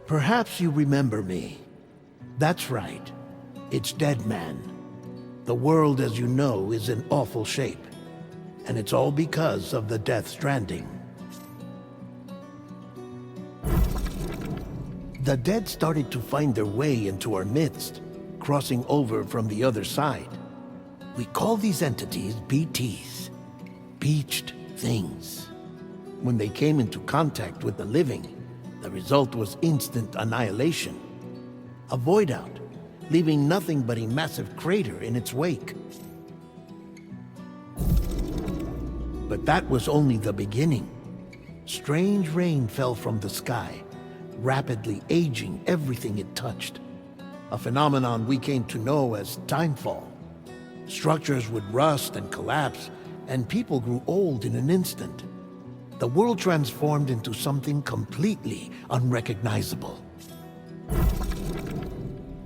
Perhaps you remember me. That's right. It's Dead Man. The world, as you know, is in awful shape. And it's all because of the Death Stranding. The dead started to find their way into our midst, crossing over from the other side. We call these entities BTs, Beached Things. When they came into contact with the living, the result was instant annihilation. A void out, leaving nothing but a massive crater in its wake. But that was only the beginning. Strange rain fell from the sky, rapidly aging everything it touched. A phenomenon we came to know as timefall. Structures would rust and collapse, and people grew old in an instant. The world transformed into something completely unrecognizable.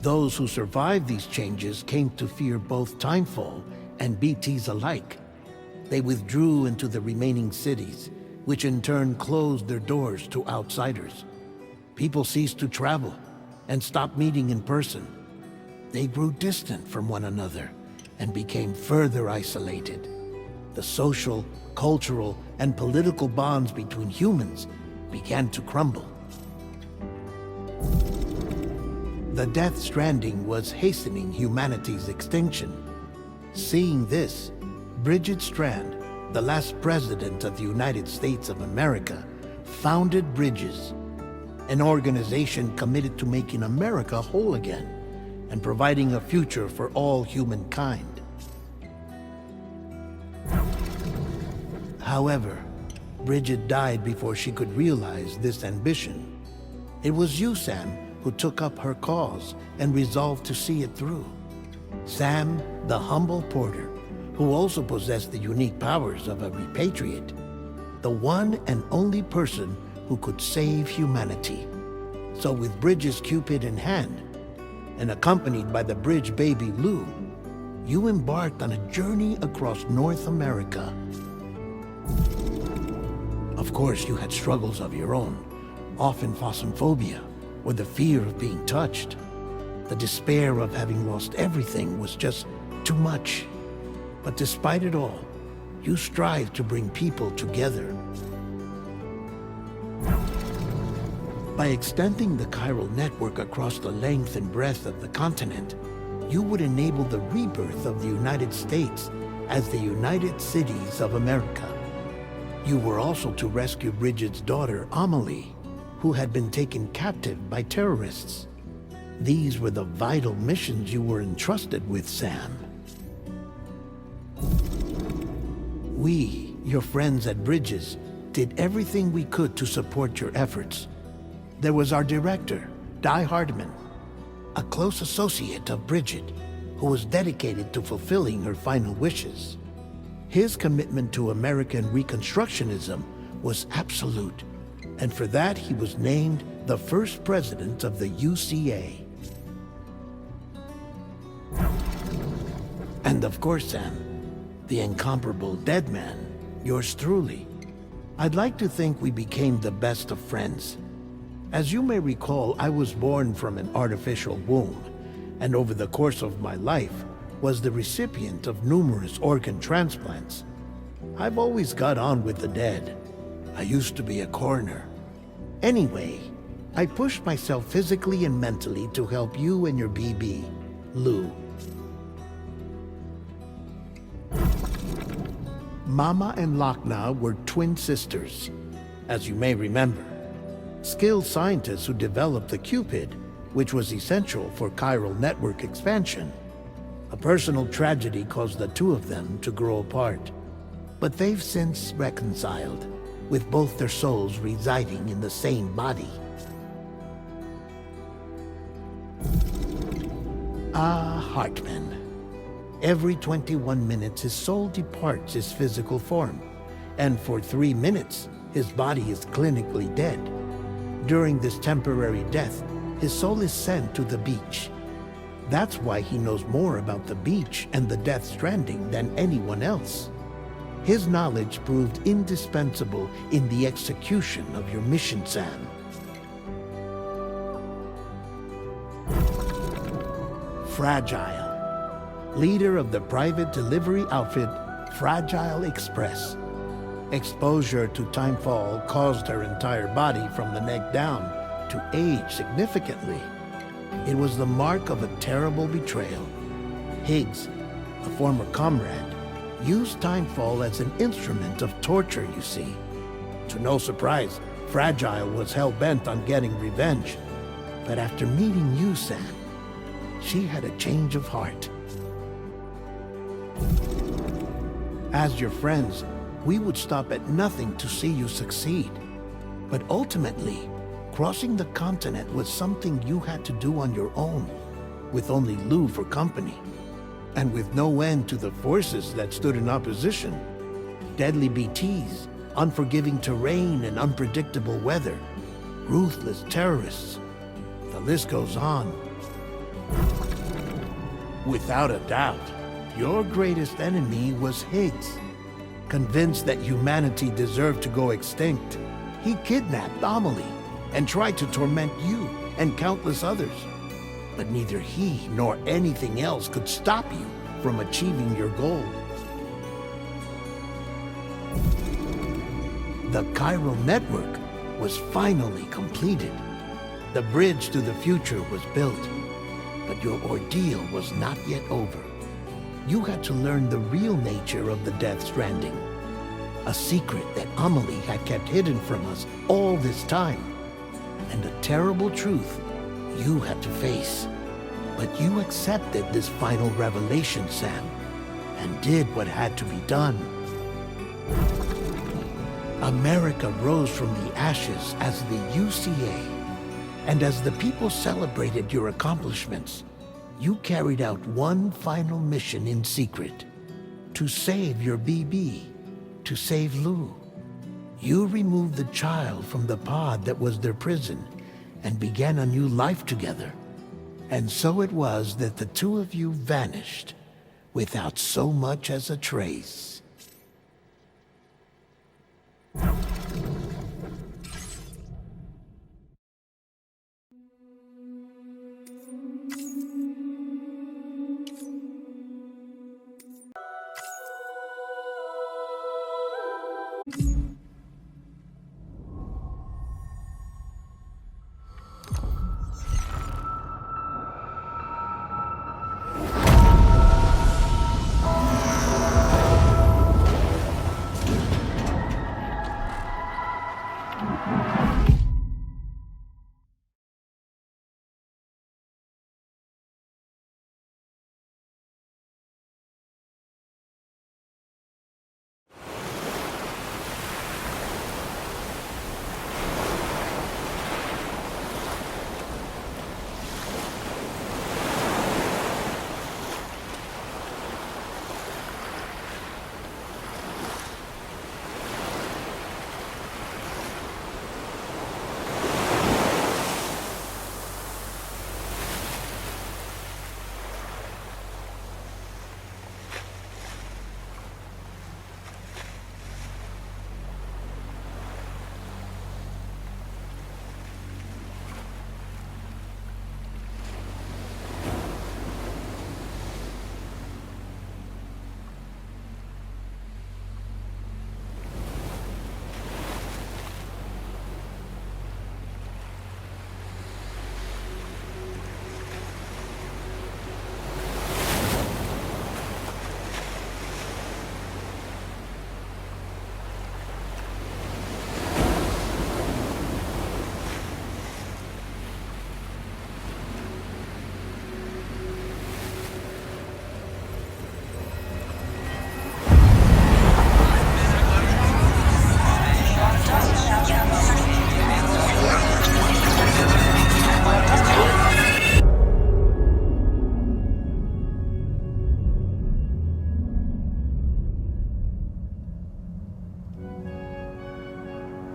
Those who survived these changes came to fear both timefall and BTs alike. They withdrew into the remaining cities, which in turn closed their doors to outsiders. People ceased to travel and stopped meeting in person. They grew distant from one another and became further isolated. The social, cultural, and political bonds between humans began to crumble. The Death Stranding was hastening humanity's extinction. Seeing this, Bridget Strand, the last president of the United States of America, founded Bridges, an organization committed to making America whole again and providing a future for all humankind. However, Bridget died before she could realize this ambition. It was you, Sam, who took up her cause and resolved to see it through. Sam, the humble porter, who also possessed the unique powers of a repatriate, the one and only person who could save humanity. So with Bridges' Cupid in hand, and accompanied by the bridge baby Lou, you embarked on a journey across North America. Of course, you had struggles of your own, often phasmophobia, or the fear of being touched. The despair of having lost everything was just too much. But despite it all, you strive to bring people together. By extending the chiral network across the length and breadth of the continent, you would enable the rebirth of the United States as the United Cities of America. You were also to rescue Bridget's daughter, Amelie, who had been taken captive by terrorists. These were the vital missions you were entrusted with, Sam. We, your friends at Bridges, did everything we could to support your efforts. There was our director, Di Hardman, a close associate of Bridget, who was dedicated to fulfilling her final wishes. His commitment to American Reconstructionism was absolute, and for that he was named the first president of the UCA. And of course, Sam, the incomparable Dead Man, yours truly. I'd like to think we became the best of friends. As you may recall, I was born from an artificial womb, and over the course of my life was the recipient of numerous organ transplants. I've always got on with the dead. I used to be a coroner. Anyway, I pushed myself physically and mentally to help you and your BB, Lou. Mama and Lakna were twin sisters, as you may remember. Skilled scientists who developed the Cupid, which was essential for chiral network expansion. A personal tragedy caused the two of them to grow apart. But they've since reconciled, with both their souls residing in the same body. Hartman. Every 21 minutes his soul departs his physical form, and for 3 minutes his body is clinically dead. During this temporary death, his soul is sent to the beach. That's why he knows more about the beach and the Death Stranding than anyone else. His knowledge proved indispensable in the execution of your mission, Sam. Fragile, leader of the private delivery outfit Fragile Express. Exposure to timefall caused her entire body from the neck down to age significantly. It was the mark of a terrible betrayal. Higgs, a former comrade, used timefall as an instrument of torture, you see. To no surprise, Fragile was hell-bent on getting revenge. But after meeting you, Sam, she had a change of heart. As your friends, we would stop at nothing to see you succeed. But ultimately, crossing the continent was something you had to do on your own, with only Lou for company, and with no end to the forces that stood in opposition. Deadly BTs, unforgiving terrain and unpredictable weather, ruthless terrorists. The list goes on. Without a doubt, your greatest enemy was Higgs. Convinced that humanity deserved to go extinct, he kidnapped Amelie and tried to torment you and countless others. But neither he nor anything else could stop you from achieving your goal. The chiral network was finally completed. The bridge to the future was built. But your ordeal was not yet over. You had to learn the real nature of the Death Stranding. A secret that Amelie had kept hidden from us all this time. And a terrible truth you had to face. But you accepted this final revelation, Sam, and did what had to be done. America rose from the ashes as the UCA. And as the people celebrated your accomplishments, you carried out one final mission in secret. To save your BB. To save Lou. You removed the child from the pod that was their prison and began a new life together. And so it was that the two of you vanished without so much as a trace.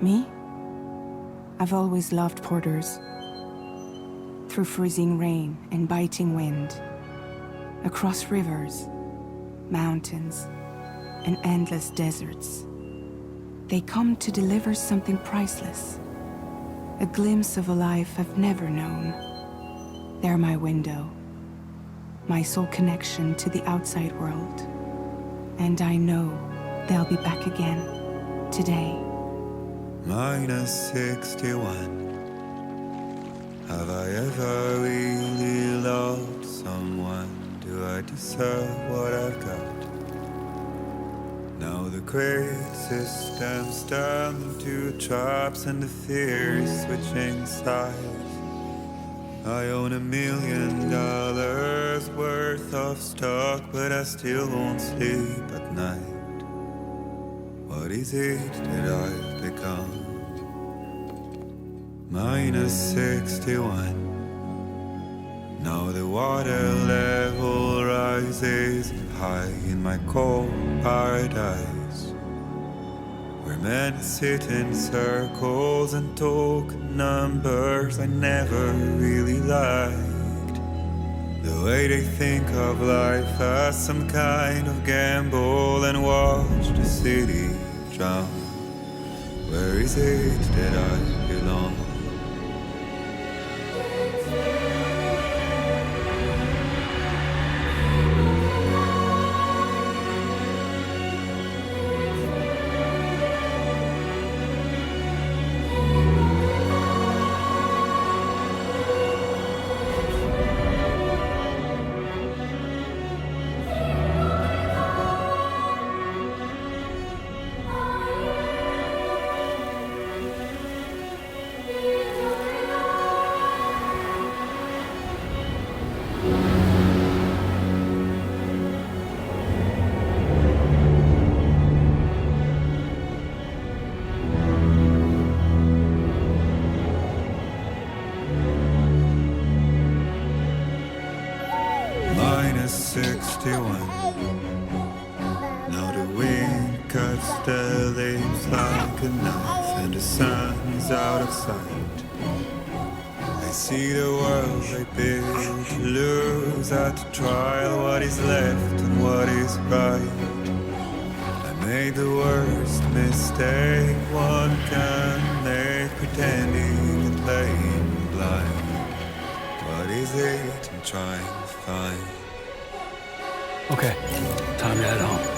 Me? I've always loved porters. Through freezing rain and biting wind, across rivers, mountains, and endless deserts, they come to deliver something priceless, a glimpse of a life I've never known. They're my window, my sole connection to the outside world. And I know they'll be back again today. Minus 61. Have I ever really loved someone? Do I deserve what I've got? Now the great systems turn into traps and the fear is switching sides. I own $1 million worth of stock, but I still won't sleep at night. What is it that I've become? Minus 61. Now the water level rises high in my cold paradise, where men sit in circles and talk numbers I never really liked. The way they think of life as some kind of gamble and watch the city drown. Where is it that I belong? Minus 61. Now the wind cuts the leaves like a knife and the sun is out of sight. I see the world they build to lose at the trial, what is left and what is right. I made the worst mistake one can make, pretending and playing blind. What is it I'm trying to find? Okay, time to head home.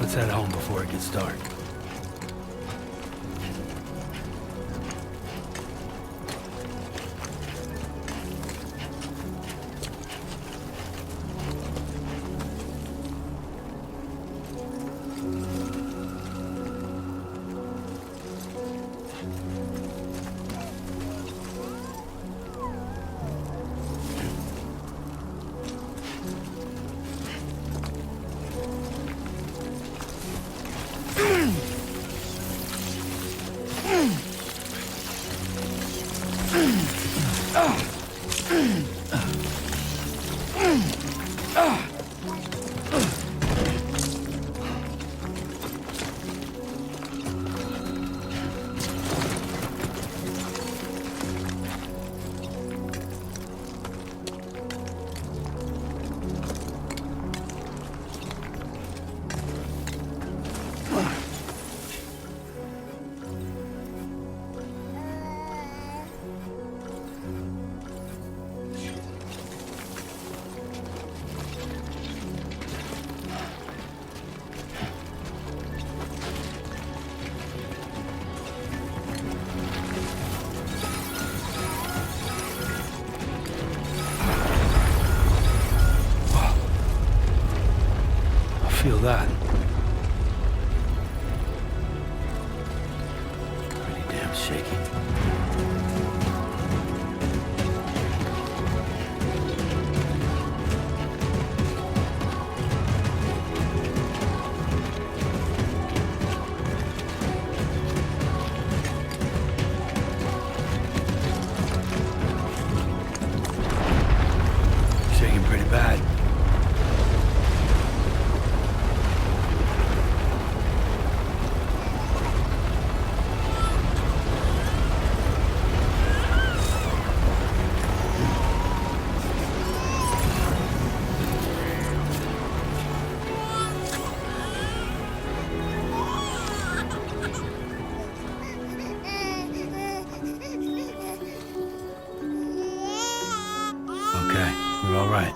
Let's head home before it gets dark. Feel that. Pretty damn shaky. Shaking pretty bad. Okay, we're all right.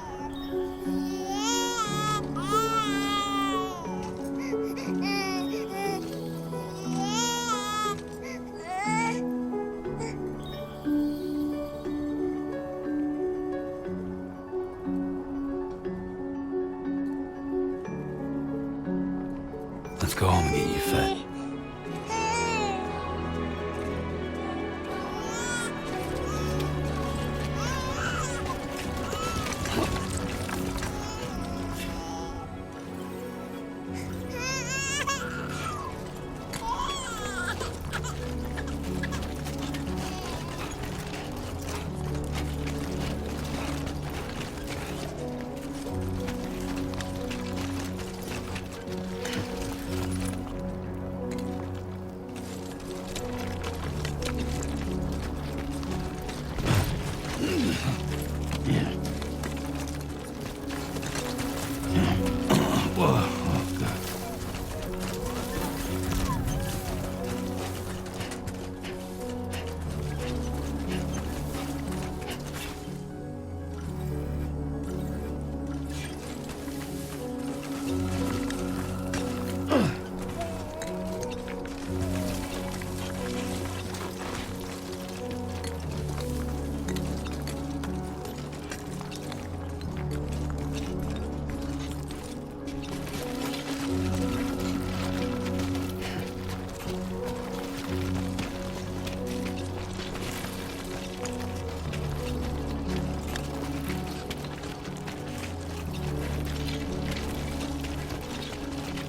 Let's go home and get you fed.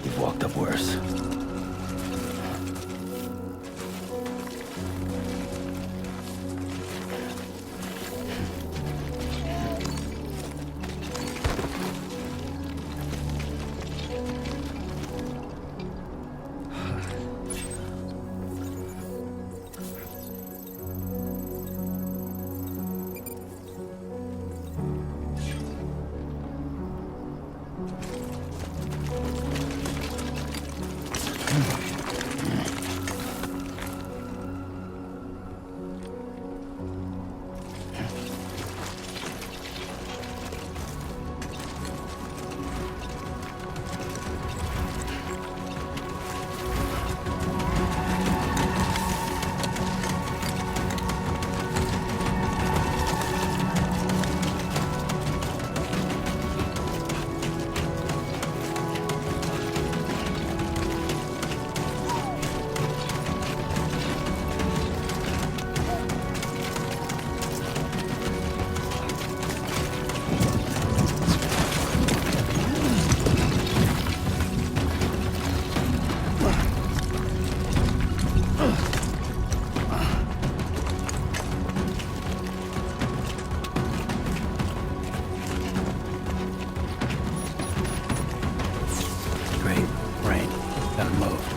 You've walked up worse. Gotta move.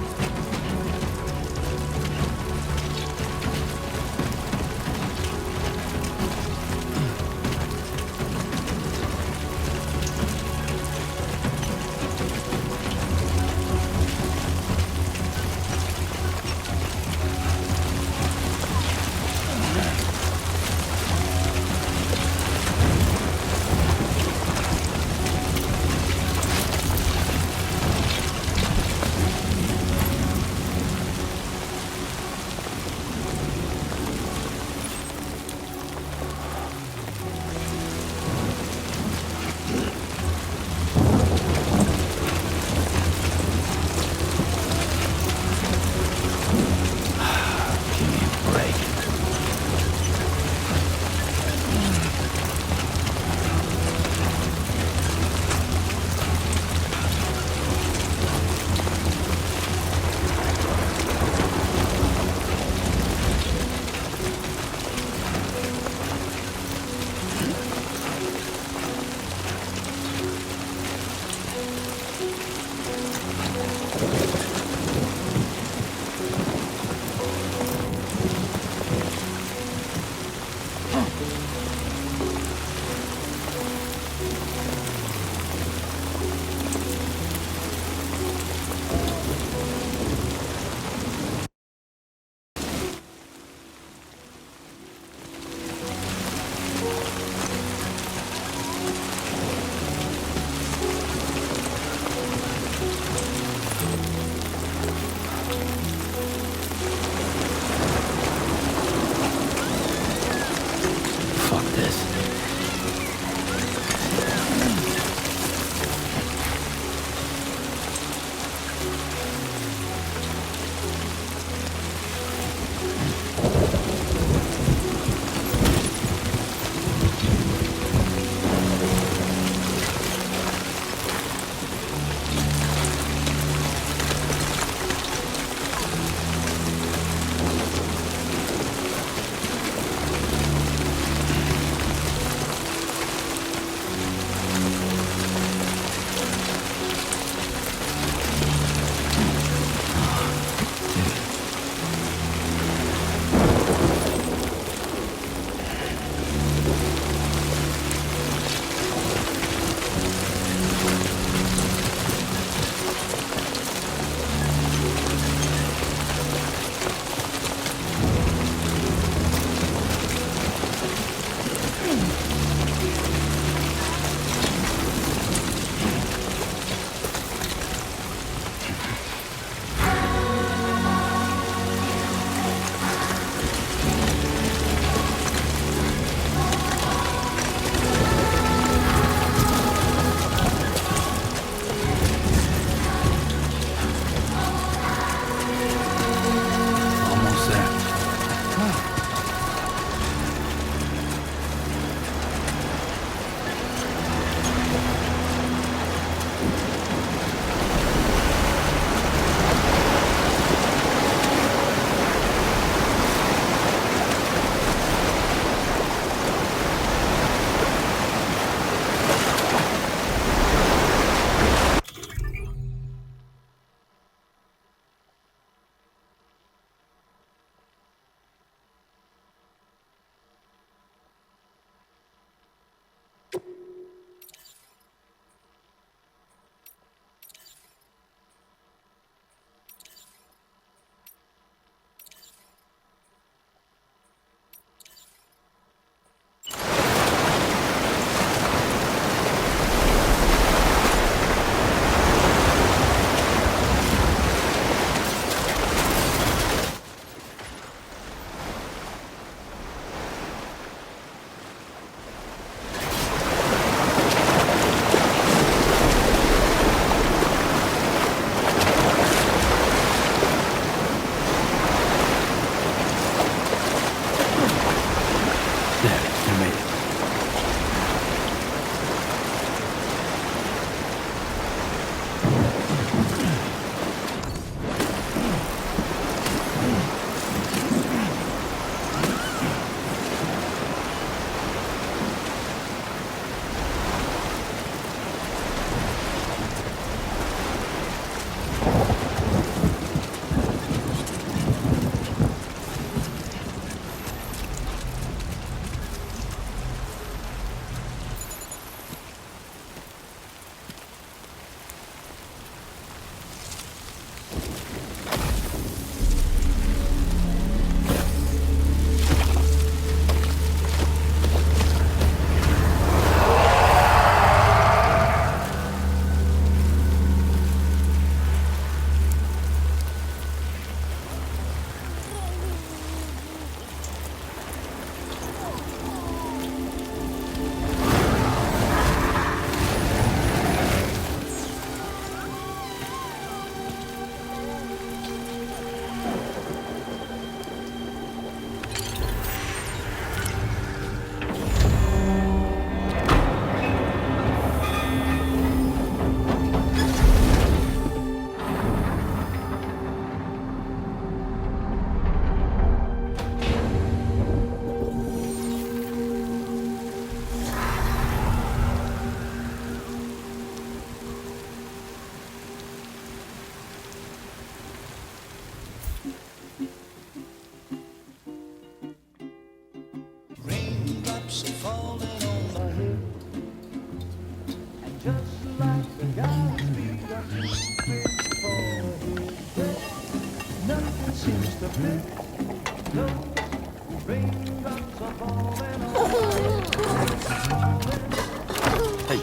Hey.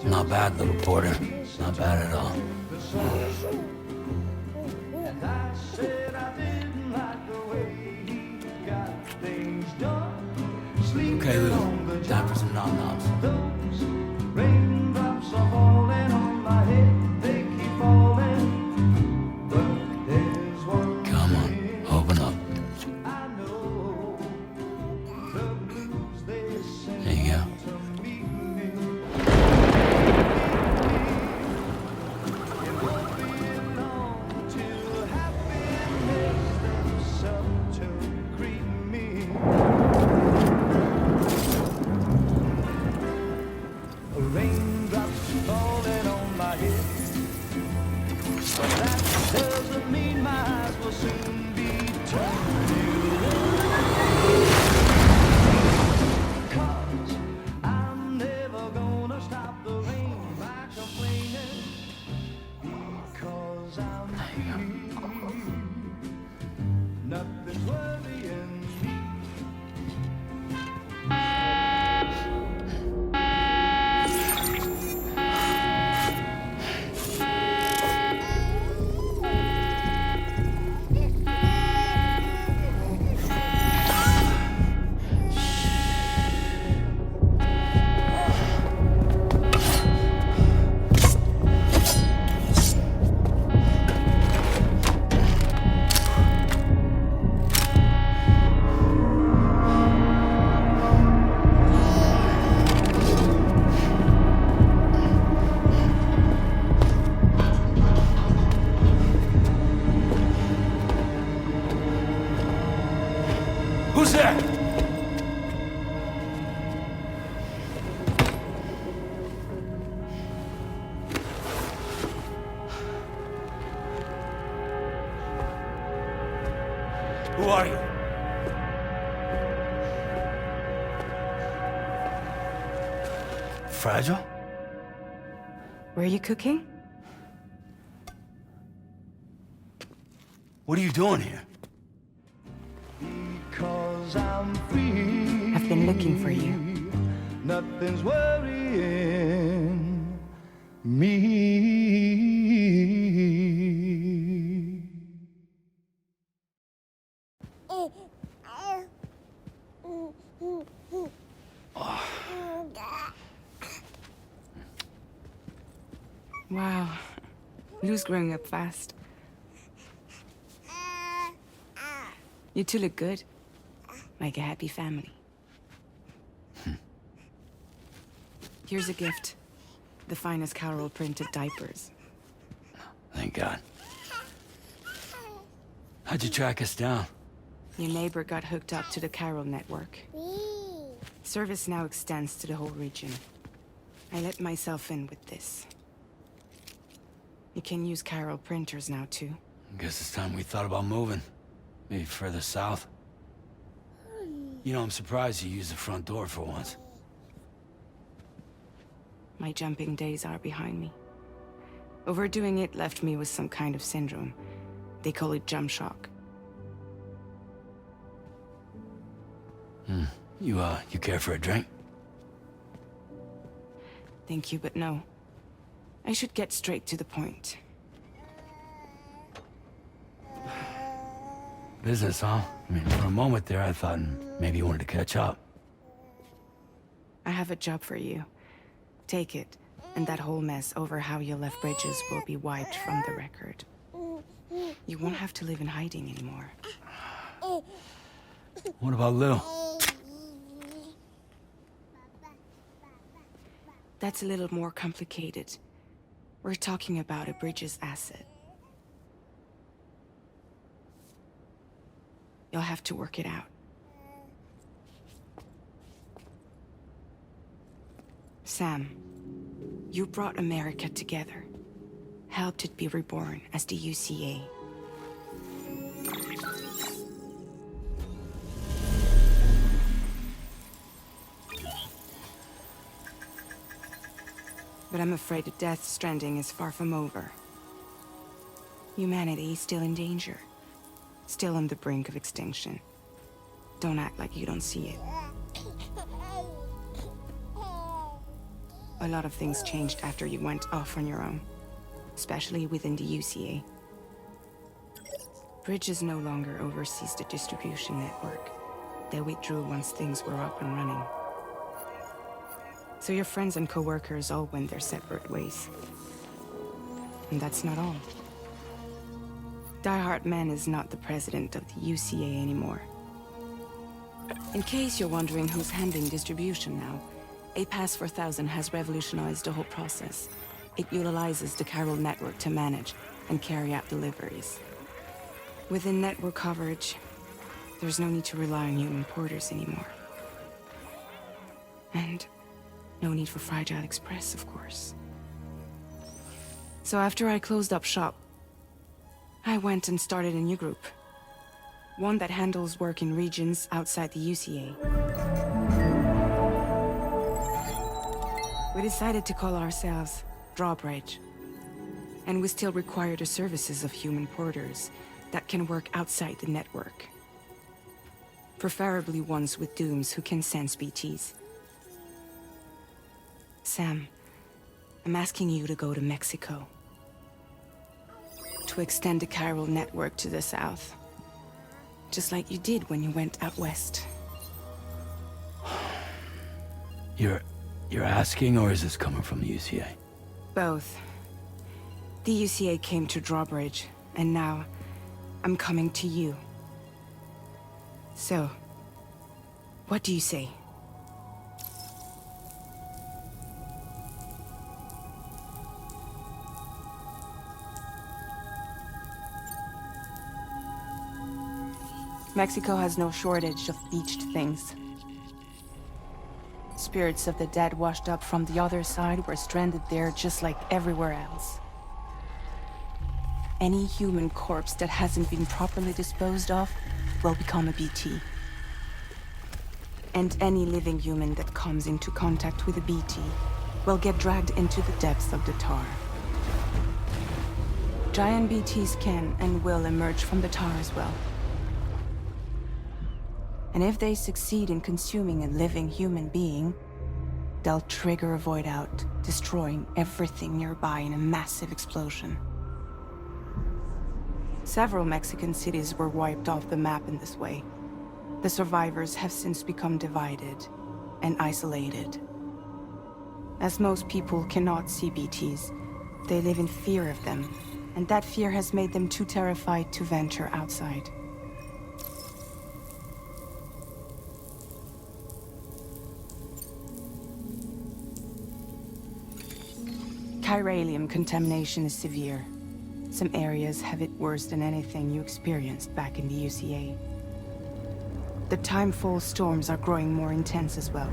Not bad, little porter. Not bad at all. Okay, Lou. Time for some nom-noms. Raindrops are falling on my head, they keep falling. But there's one Come on, open up. I know, the blues they sing There you go. to me. It won't be long till happiness themselves to greet me. Raindrops falling on my head, but that doesn't mean my eyes will soon be turned to red. 'Cause I'm never gonna stop the rain by complaining, because I'm free. Nothing's worrying me. Who's there? Who are you? Fragile? Were you cooking? What are you doing here? Because I'm free. I've been looking for you. Nothing's worrying me. Wow. Lou's growing up fast. You two look good. Like a happy family. Here's a gift. The finest Carol printed diapers. Thank God. How'd you track us down? Your neighbor got hooked up to the Carol network. Service now extends to the whole region. I let myself in with this. You can use Carol printers now, too. Guess it's time we thought about moving. Maybe further south. You know, I'm surprised you used the front door for once. My jumping days are behind me. Overdoing it left me with some kind of syndrome. They call it jump shock. You care for a drink? Thank you, but no. I should get straight to the point. Business, huh? I mean, for a moment there, I thought maybe you wanted to catch up. I have a job for you. Take it, and that whole mess over how you left Bridges will be wiped from the record. You won't have to live in hiding anymore. What about Lou? That's a little more complicated. We're talking about a Bridges asset. You'll have to work it out. Sam, you brought America together. Helped it be reborn as the UCA. But I'm afraid that Death Stranding is far from over. Humanity is still in danger. Still on the brink of extinction. Don't act like you don't see it. A lot of things changed after you went off on your own. Especially within the UCA. Bridges no longer oversees the distribution network. They withdrew once things were up and running. So your friends and co-workers all went their separate ways. And that's not all. Die Hard Man is not the president of the UCA anymore. In case you're wondering who's handling distribution now, A Pass 4000 has revolutionized the whole process. It utilizes the chiral network to manage and carry out deliveries. Within network coverage, there's no need to rely on human porters anymore. And no need for Fragile Express, of course. So after I closed up shop, I went and started a new group. One that handles work in regions outside the UCA. We decided to call ourselves Drawbridge. And we still require the services of human porters that can work outside the network. Preferably ones with dooms who can sense BTs. Sam, I'm asking you to go to Mexico. To extend the chiral network to the south. Just like you did when you went out west. You're asking, or is this coming from the UCA? Both. The UCA came to Drawbridge, and now I'm coming to you. So, what do you say? Mexico has no shortage of beached things. Spirits of the dead washed up from the other side were stranded there just like everywhere else. Any human corpse that hasn't been properly disposed of will become a BT. And any living human that comes into contact with a BT will get dragged into the depths of the tar. Giant BTs can and will emerge from the tar as well. And if they succeed in consuming a living human being, they'll trigger a void out, destroying everything nearby in a massive explosion. Several Mexican cities were wiped off the map in this way. The survivors have since become divided and isolated. As most people cannot see BTs, they live in fear of them, and that fear has made them too terrified to venture outside. Chiralium contamination is severe. Some areas have it worse than anything you experienced back in the UCA. The timefall storms are growing more intense as well.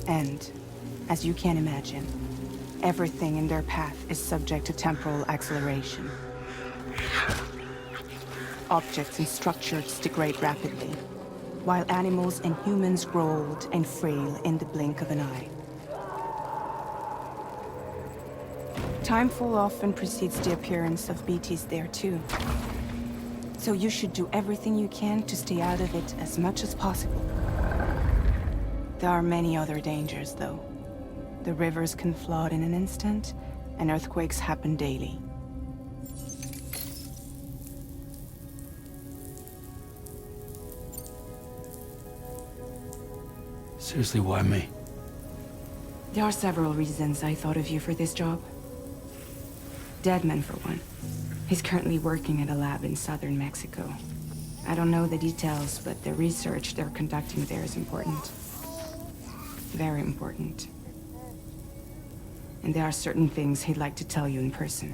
And, as you can imagine, everything in their path is subject to temporal acceleration. Objects and structures degrade rapidly, while animals and humans grow old and frail in the blink of an eye. Timefall often precedes the appearance of BTs there too. So you should do everything you can to stay out of it as much as possible. There are many other dangers, though. The rivers can flood in an instant, and earthquakes happen daily. Seriously, why me? There are several reasons I thought of you for this job. Deadman, for one. He's currently working at a lab in southern Mexico. I don't know the details, but the research they're conducting there is important. Very important. And there are certain things he'd like to tell you in person.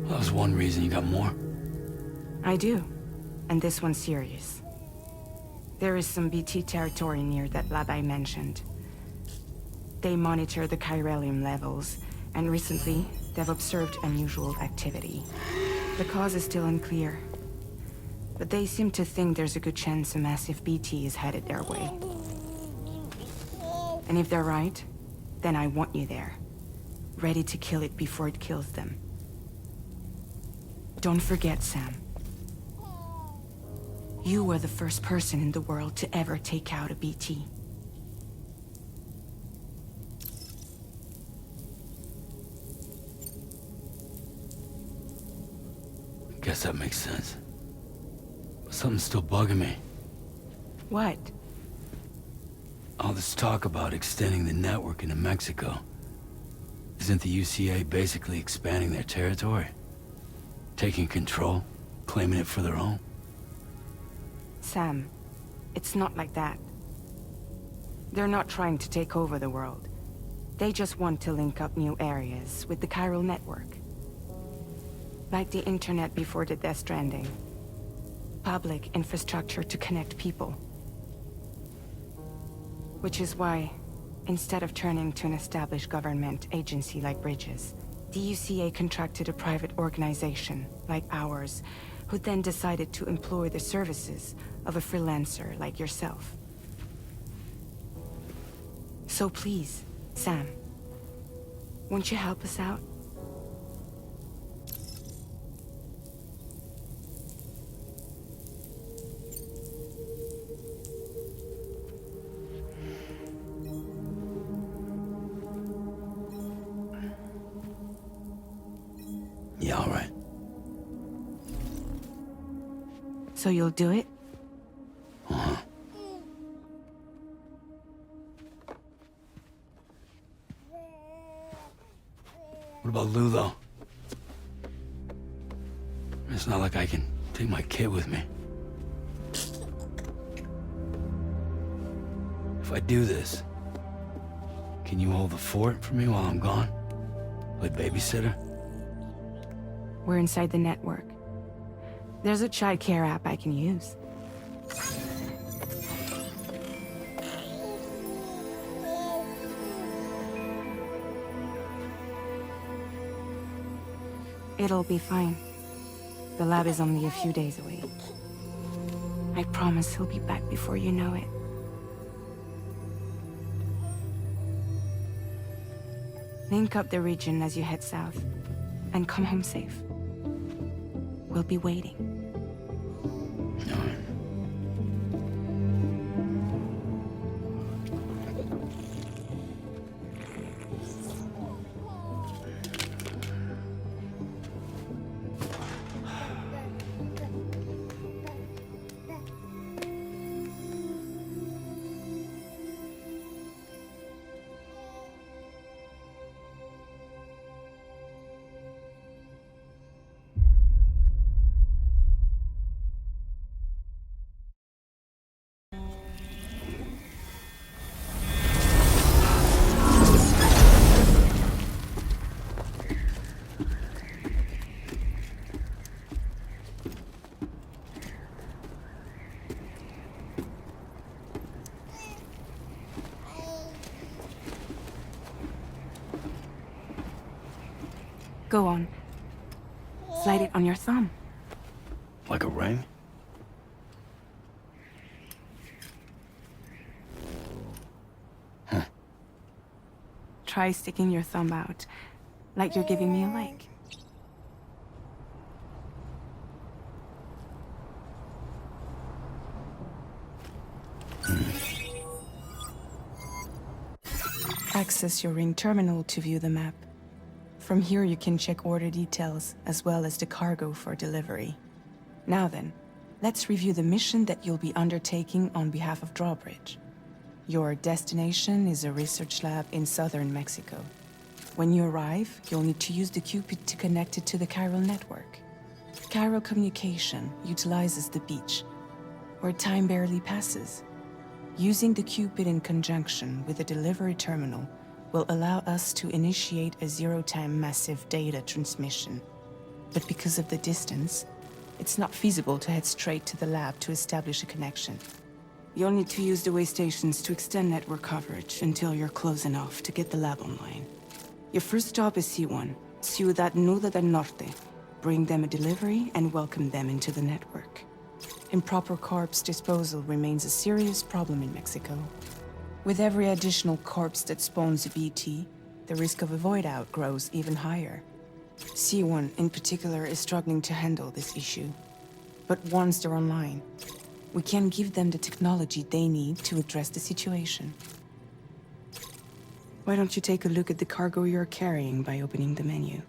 That was one reason. You got more? I do. And this one's serious. There is some BT territory near that lab I mentioned. They monitor the chiralium levels, and recently, they've observed unusual activity. The cause is still unclear, but they seem to think there's a good chance a massive BT is headed their way. And if they're right, then I want you there, ready to kill it before it kills them. Don't forget, Sam. You were the first person in the world to ever take out a BT. Guess that makes sense. But something's still bugging me. What? All this talk about extending the network into Mexico. Isn't the UCA basically expanding their territory? Taking control? Claiming it for their own? Sam, it's not like that. They're not trying to take over the world. They just want to link up new areas with the chiral network. Like the internet before the Death Stranding. Public infrastructure to connect people. Which is why, instead of turning to an established government agency like Bridges, the UCA contracted a private organization, like ours, who then decided to employ the services of a freelancer like yourself. So please, Sam, won't you help us out? Yeah, all right. So you'll do it? Uh-huh. What about Lou, though? It's not like I can take my kid with me. If I do this, can you hold the fort for me while I'm gone? Play babysitter? We're inside the network. There's a child care app I can use. It'll be fine. The lab is only a few days away. I promise he'll be back before you know it. Link up the region as you head south, and come home safe. We'll be waiting. All right. Go on. Slide it on your thumb. Like a ring? try sticking your thumb out, like you're giving me a like. Access your ring terminal to view the map. From here you can check order details, as well as the cargo for delivery. Now then, let's review the mission that you'll be undertaking on behalf of Drawbridge. Your destination is a research lab in southern Mexico. When you arrive, you'll need to use the Cupid to connect it to the chiral network. Chiral communication utilizes the beach, where time barely passes. Using the Cupid in conjunction with the delivery terminal will allow us to initiate a zero-time massive data transmission. But because of the distance, it's not feasible to head straight to the lab to establish a connection. You'll need to use the way stations to extend network coverage until you're close enough to get the lab online. Your first stop is C1, Ciudad Nuda del Norte. Bring them a delivery and welcome them into the network. Improper corpse disposal remains a serious problem in Mexico. With every additional corpse that spawns a BT, the risk of a void out grows even higher. C1 in particular is struggling to handle this issue. But once they're online, we can give them the technology they need to address the situation. Why don't you take a look at the cargo you're carrying by opening the menu?